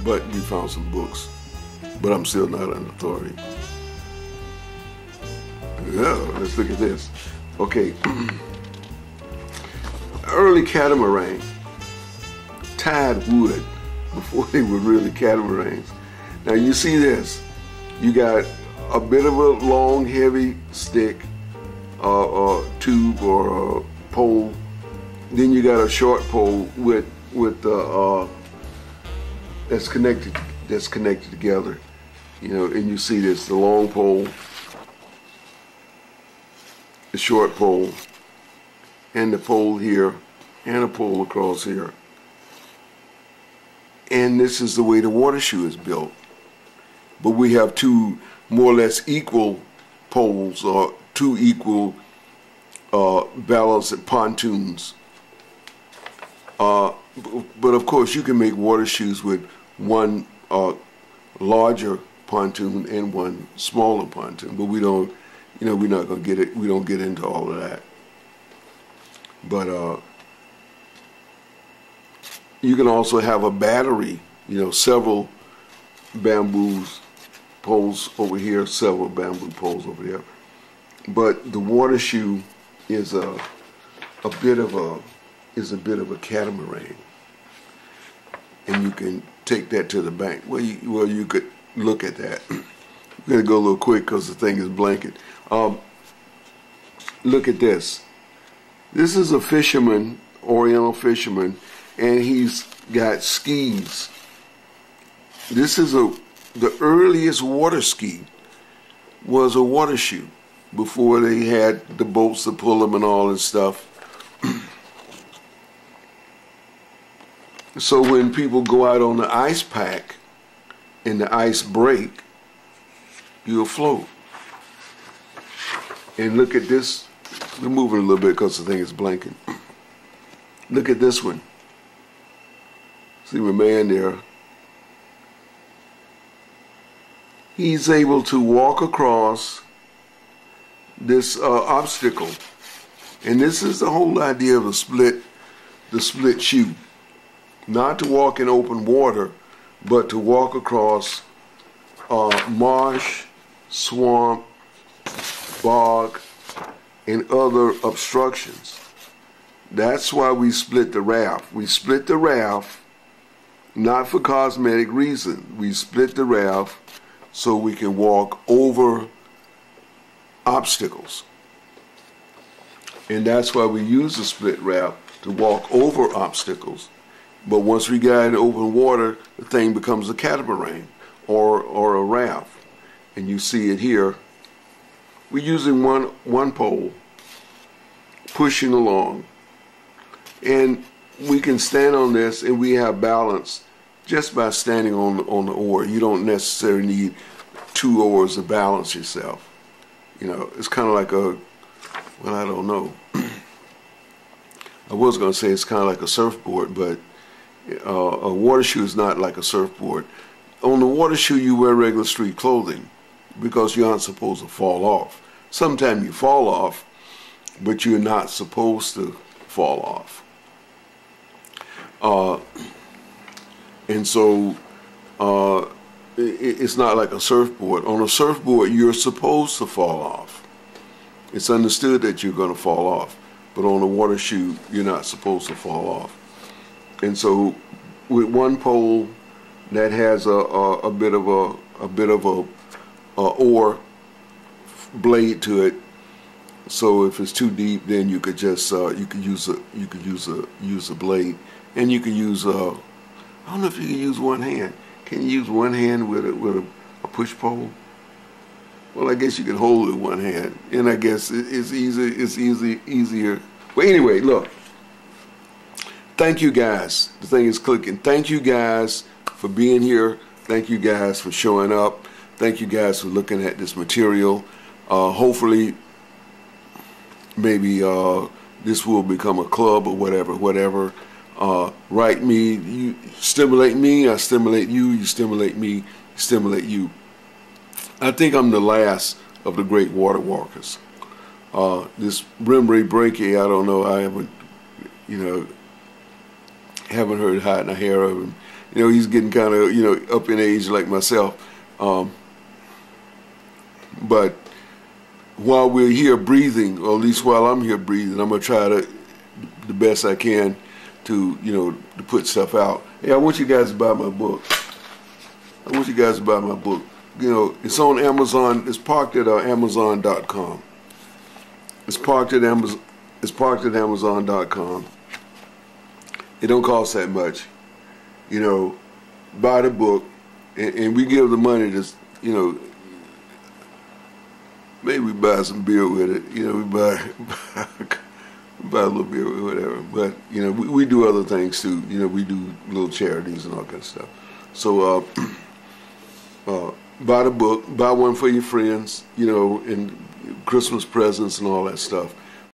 but we found some books. But I'm still not an authority. Yeah, let's look at this. Okay. Early catamaran, tied wood before they were really catamarans. Now you see this. You got a bit of a long, heavy stick, tube or pole. Then you got a short pole with that's connected together. You know, and you see this: the long pole, the short pole, and the pole here, and a pole across here. And this is the way the water shoe is built. But we have two more or less equal poles, or two equal balanced pontoons. But of course, you can make water shoes with one larger pontoon and one smaller pontoon. But we don't, you know, we're not gonna get it. We don't get into all of that. But you can also have a battery. You know, several bamboo poles over here, several bamboo poles over there. But the water shoe is a bit of a catamaran, and you can take that to the bank. Well, you could look at that. I'm gonna go a little quick because the thing is blanket. Look at this. This is a fisherman, Oriental fisherman, and he's got skis. This is the earliest water ski was a water shoe before they had the boats to pull them and all this stuff. So when people go out on the ice pack and the ice break, you'll float. And look at this. We're moving a little bit because the thing is blanking. Look at this one. See my man there. He's able to walk across this obstacle. And this is the whole idea of the split shoe. Not to walk in open water, but to walk across marsh, swamp, bog, and other obstructions. That's why we split the raft. We split the raft not for cosmetic reason. We split the raft so we can walk over obstacles. And that's why we use the split raft, to walk over obstacles. But once we get in open water, the thing becomes a catamaran or a raft. And you see it here. We're using one pole, pushing along. And we can stand on this and we have balance just by standing on the oar. You don't necessarily need two oars to balance yourself. You know, it's kind of like well, I don't know. I was going to say it's kind of like a surfboard, but a water shoe is not like a surfboard. On the water shoe, you wear regular street clothing because you aren't supposed to fall off. Sometimes you fall off, but you're not supposed to fall off. And so it's not like a surfboard. On a surfboard, you're supposed to fall off. It's understood that you're going to fall off. But on a water shoe, you're not supposed to fall off. And so with one pole that has a bit of a oar blade to it, so if it's too deep, then you could just you could use a blade, and you could use I don't know if you can use one hand. Can you use one hand with a push pole? Well, I guess you can hold it with one hand, and I guess it's easier. Well, anyway, look. Thank you guys. The thing is clicking. Thank you guys for being here. Thank you guys for showing up. Thank you guys for looking at this material. Hopefully, maybe this will become a club or whatever. Write me. You stimulate me. I stimulate you. You stimulate me. Stimulate you. I think I'm the last of the great water walkers. This Rembre Breaky, I don't know. I haven't, haven't heard hide in the hair of him. You know, he's getting kind of, you know, up in age like myself. But while we're here breathing, or at least while I'm here breathing, I'm gonna try to the best I can to, you know, to put stuff out. Hey, I want you guys to buy my book. I want you guys to buy my book. You know, it's on Amazon. It's parked at Amazon.com. It's parked at Amazon. It's parked at Amazon.com. It don't cost that much. You know, buy the book, and we give the money to, you know, maybe we buy some beer with it. You know, we buy a little beer or whatever. But, you know, we do other things too. You know, we do little charities and all kind of stuff. So buy the book, buy one for your friends, you know, and Christmas presents and all that stuff.